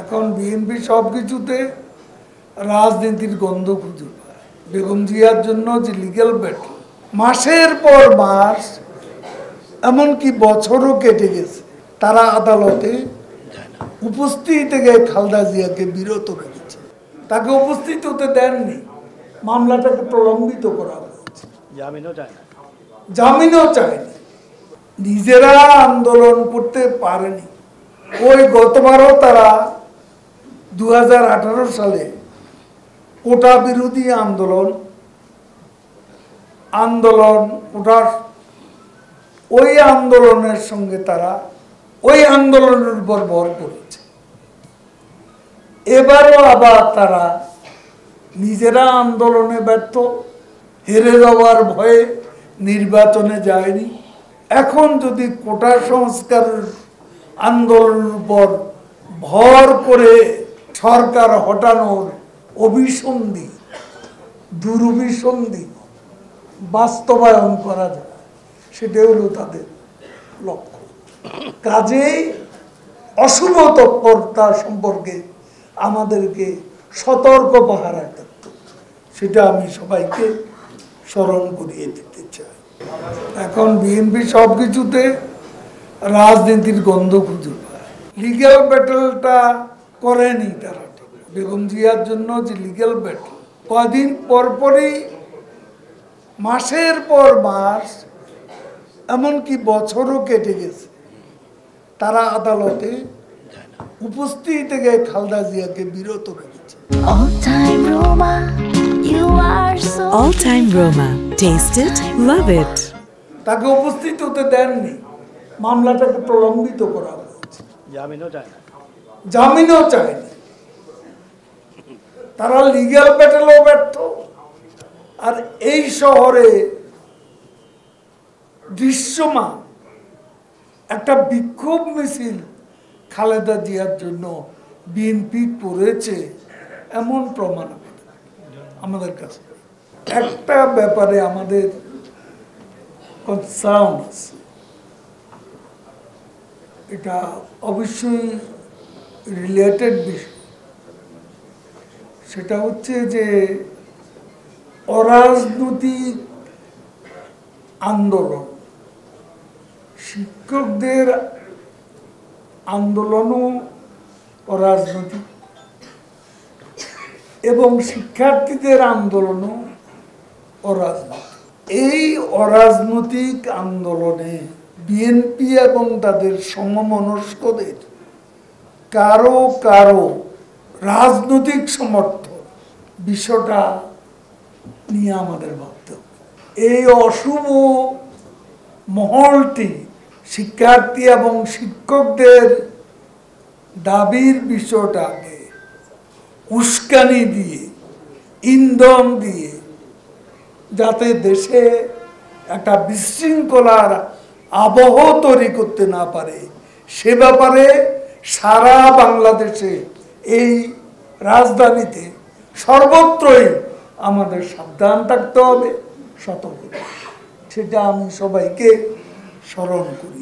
এখন বিএনপি সবকিছুতে রাজনীতির গন্ধ খুঁজে পায়। বেগম জিয়ার জন্য যে লিগ্যাল ব্যাটল মাসের পর মাস, এমনকি বছরও কেটে গেছে, তারা আদালতে উপস্থিত থেকে খালেদা জিয়াকে বিরত রেখেছে। তাকে উপস্থিত হতে দেননি, মামলাটাকে প্রলম্বিত করা হয়েছে, জামিনও চায়নি। নিজেরা আন্দোলন করতে পারেনি। ওই গতবারও তারা 2018 সালে কোটা বিরোধী ওই আন্দোলনের সঙ্গে তারা ওই আন্দোলনের উপর ভর করেছে। এবারও আবার তারা নিজেরা আন্দোলনে ব্যর্থ, হেরে যাওয়ার ভয়ে নির্বাচনে যায়নি। এখন যদি কোটা সংস্কারের আন্দোলনের উপর ভর করে সরকার হটানোর দুরভিসন্ধি বাস্তবায়ন করা যায়, সেটা হলো তাদের লক্ষ্য। কাজেই অশুভ তৎপরতা সম্পর্কে আমাদেরকে সতর্ক পাহারা থাকতে, সেটা আমি সবাইকে স্মরণ করিয়ে দিতে চাই। এখন বিএনপি সবকিছুতে রাজনীতির গন্ধ খুঁজে পায়। লিগ্যাল ব্যাটলটা করেনি তারা। বেগম জিয়ার জন্য যে লিগ্যাল ব্যাটল, কদিন পরপরই মাসের পর মাস, এমনকি বছরও কেটে গেছে, তারা আদালতে উপস্থিত থেকে খালেদা জিয়াকে বিরত রেখেছে। All time Roma. Taste it, love it. তাকে উপস্থিত হতে দেননি, মামলাটাকে প্রলম্বিত করা হয়েছে, জামিনও চায়নি। তারা লিগ্যাল ব্যাটেলও ব্যর্থ। আর এই শহরে দৃশ্যমান একটা বিক্ষোভ মিছিল খালেদা জিয়ার জন্য বিএনপি করেছে, এমন প্রমাণ আমাদের কাছে। একটা ব্যাপারে আমাদের কনসার্ন আছে, এটা অবশ্যই রিলেটেড বিষয়। সেটা হচ্ছে যে অরাজনৈতিক আন্দোলন, শিক্ষকদের আন্দোলনও অরাজনৈতিক এবং শিক্ষার্থীদের আন্দোলনও অরাজনৈতিক। এই অরাজনৈতিক আন্দোলনে বিএনপি এবং তাদের সমমনস্কদের কারো কারো রাজনৈতিক সমর্থন, বিষয়টা নিয়ে আমাদের ভাবতে হবে। এই অশুভ মহলটি শিক্ষার্থী এবং শিক্ষকদের দাবির বিষয়টাকে উস্কানি দিয়ে, ইন্ধন দিয়ে, যাতে দেশে একটা বিশৃঙ্খলার আবহ তৈরি করতে না পারে, সে ব্যাপারে সারা বাংলাদেশে, এই রাজধানীতে সর্বত্রই আমাদের সাবধান থাকতে হবে, সতর্ক। সেটা আমি সবাইকে স্মরণ করি।